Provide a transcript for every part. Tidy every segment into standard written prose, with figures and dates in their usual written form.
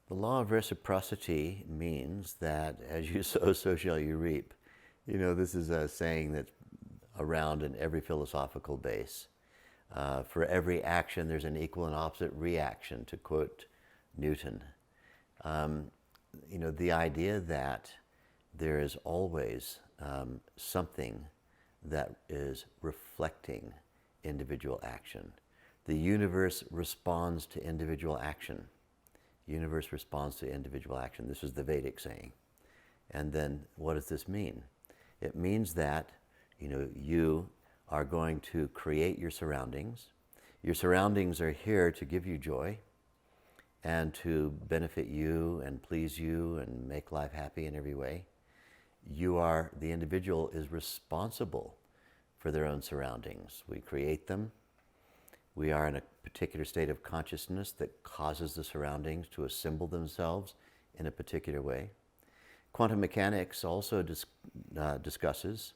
The law of reciprocity means that as you sow, so shall you reap. You know, this is a saying that's around in every philosophical base. For every action, there's an equal and opposite reaction, to quote Newton. You know, the idea that there is always something that is reflecting individual action. The universe responds to individual action. Universe responds to individual action. This is the Vedic saying. And then what does this mean? It means that, you know, you are going to create your surroundings. Your surroundings are here to give you joy and to benefit you and please you and make life happy in every way. The individual is responsible for their own surroundings. We create them. We are in a particular state of consciousness that causes the surroundings to assemble themselves in a particular way. Quantum mechanics also discusses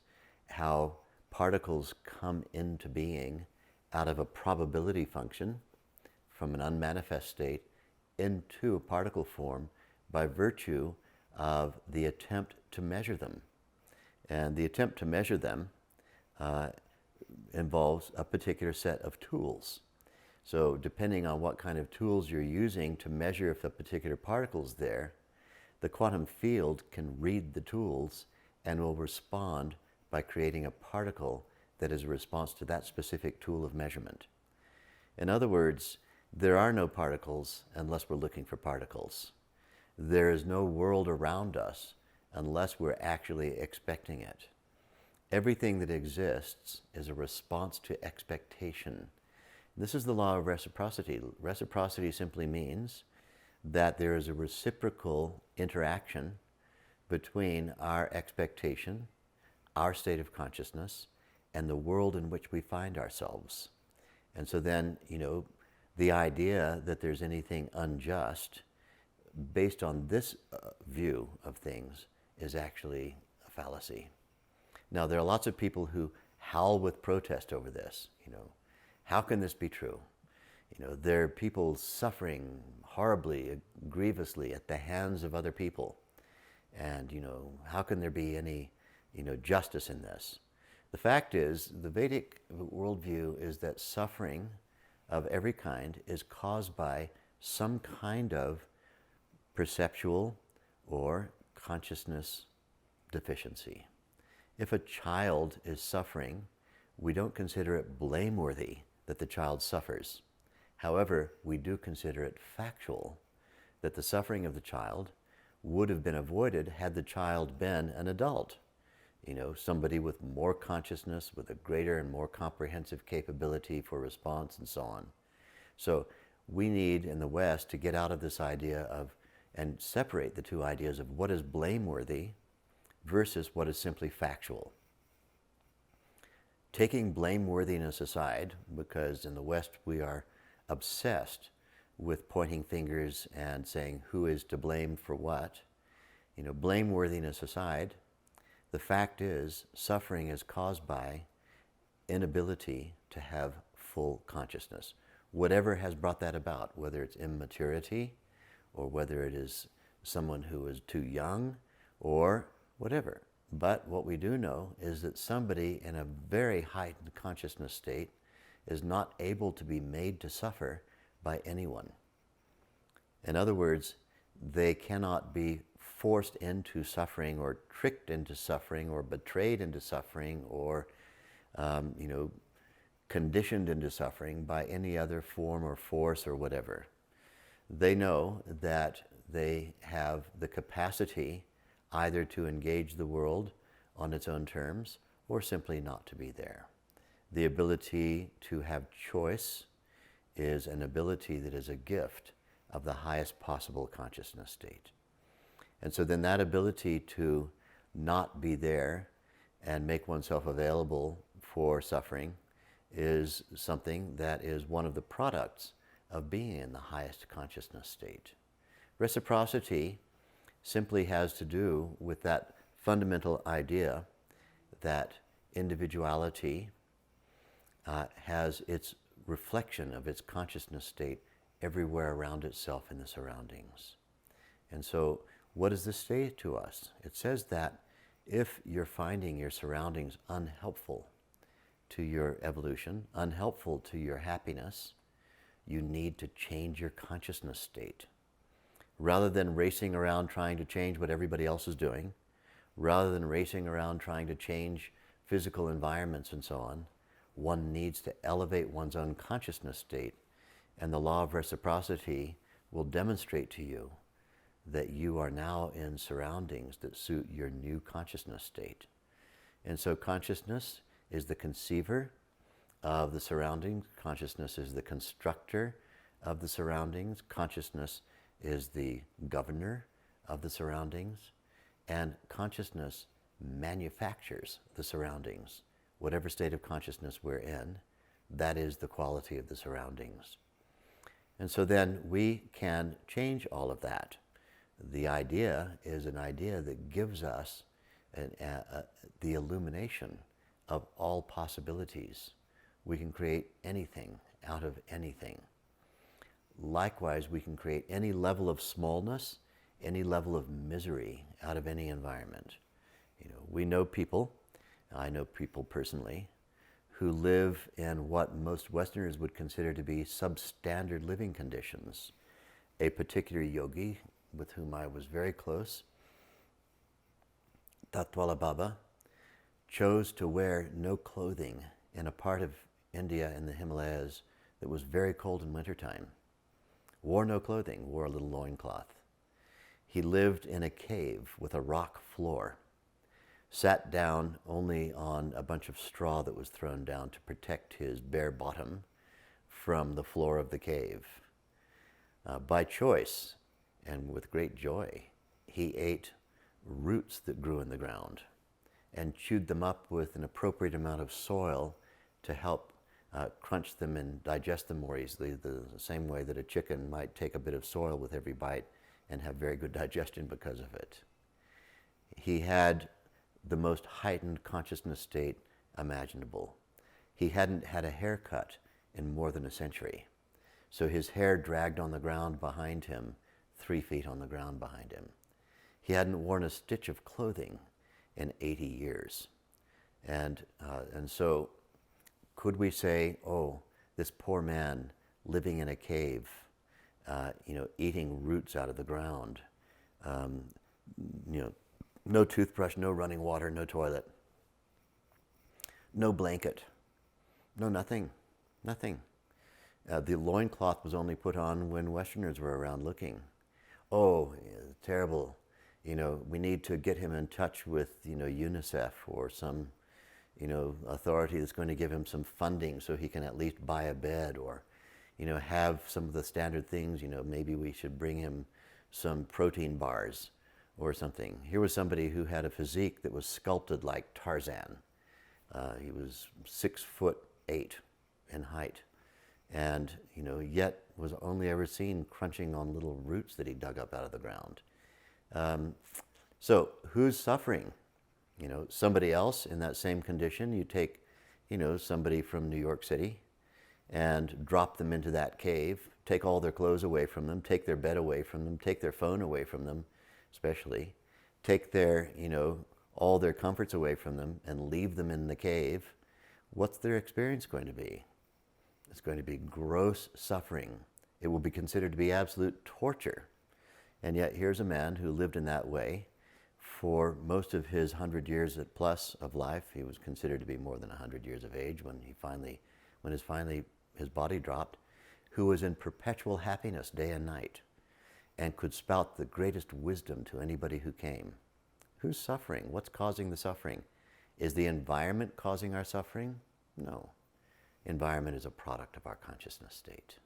how particles come into being out of a probability function from an unmanifest state into a particle form by virtue of the attempt to measure them. And the attempt to measure them involves a particular set of tools. So depending on what kind of tools you're using to measure if a particular particle is there, the quantum field can read the tools and will respond by creating a particle that is a response to that specific tool of measurement. In other words, there are no particles unless we're looking for particles. There is no world around us unless we're actually expecting it. Everything that exists is a response to expectation. This is the law of reciprocity. Reciprocity simply means that there is a reciprocal interaction between our expectation, our state of consciousness, and the world in which we find ourselves. And so then, you know, the idea that there's anything unjust based on this view of things is actually a fallacy. Now, there are lots of people who howl with protest over this. You know, how can this be true? You know, there are people suffering horribly, grievously at the hands of other people. And, you know, how can there be any, you know, justice in this? The fact is, the Vedic worldview is that suffering of every kind is caused by some kind of perceptual or consciousness deficiency. If a child is suffering, we don't consider it blameworthy that the child suffers. However, we do consider it factual that the suffering of the child would have been avoided had the child been an adult. You know, somebody with more consciousness, with a greater and more comprehensive capability for response and so on. So we need in the West to get out of this idea of and separate the two ideas of what is blameworthy versus what is simply factual. Taking blameworthiness aside, because in the West we are obsessed with pointing fingers and saying who is to blame for what, you know, blameworthiness aside, the fact is suffering is caused by inability to have full consciousness. Whatever has brought that about, whether it's immaturity or whether it is someone who is too young or whatever. But what we do know is that somebody in a very heightened consciousness state is not able to be made to suffer by anyone. In other words, they cannot be forced into suffering or tricked into suffering or betrayed into suffering or you know, conditioned into suffering by any other form or force or whatever. They know that they have the capacity either to engage the world on its own terms or simply not to be there. The ability to have choice is an ability that is a gift of the highest possible consciousness state. And so then that ability to not be there and make oneself available for suffering is something that is one of the products of being in the highest consciousness state. Reciprocity simply has to do with that fundamental idea that individuality has its reflection of its consciousness state everywhere around itself in the surroundings. And so what does this say to us? It says that if you're finding your surroundings unhelpful to your evolution, unhelpful to your happiness, you need to change your consciousness state. Rather than racing around trying to change what everybody else is doing, rather than racing around trying to change physical environments and so on, one needs to elevate one's own consciousness state, and the law of reciprocity will demonstrate to you that you are now in surroundings that suit your new consciousness state. And so consciousness is the conceiver of the surroundings. Consciousness is the constructor of the surroundings. Consciousness is the governor of the surroundings. And consciousness manufactures the surroundings. Whatever state of consciousness we're in, that is the quality of the surroundings. And so then we can change all of that. The idea is an idea that gives us the illumination of all possibilities. We can create anything out of anything. Likewise, we can create any level of smallness, any level of misery out of any environment. We know people, I know people personally, who live in what most Westerners would consider to be substandard living conditions. A particular yogi with whom I was very close, Tatwala Baba, chose to wear no clothing in a part of India in the Himalayas that was very cold in wintertime. Wore no clothing, wore a little loincloth. He lived in a cave with a rock floor, sat down only on a bunch of straw that was thrown down to protect his bare bottom from the floor of the cave. By choice and with great joy, he ate roots that grew in the ground and chewed them up with an appropriate amount of soil to help crunch them and digest them more easily, the same way that a chicken might take a bit of soil with every bite and have very good digestion because of it. He had the most heightened consciousness state imaginable. He hadn't had a haircut in more than a century. So his hair dragged on the ground behind him, 3 feet on the ground behind him. He hadn't worn a stitch of clothing in 80 years. And so could we say, oh, this poor man living in a cave, eating roots out of the ground, no toothbrush, no running water, no toilet, no blanket, no nothing. The loincloth was only put on when Westerners were around looking. Oh, terrible. We need to get him in touch with, UNICEF or some, authority that's going to give him some funding so he can at least buy a bed or, have some of the standard things. Maybe we should bring him some protein bars or something. Here was somebody who had a physique that was sculpted like Tarzan. He was 6'8" in height, and yet was only ever seen crunching on little roots that he dug up out of the ground. So who's suffering? Somebody else in that same condition. You take, somebody from New York City and drop them into that cave, take all their clothes away from them, take their bed away from them, take their phone away from them, especially, take their, all their comforts away from them and leave them in the cave. What's their experience going to be? It's going to be gross suffering. It will be considered to be absolute torture. And yet here's a man who lived in that way for most of his 100 years plus of life. He was considered to be more than 100 years of age when his body dropped, who was in perpetual happiness day and night and could spout the greatest wisdom to anybody who came. Who's suffering? What's causing the suffering? Is the environment causing our suffering? No. Environment is a product of our consciousness state.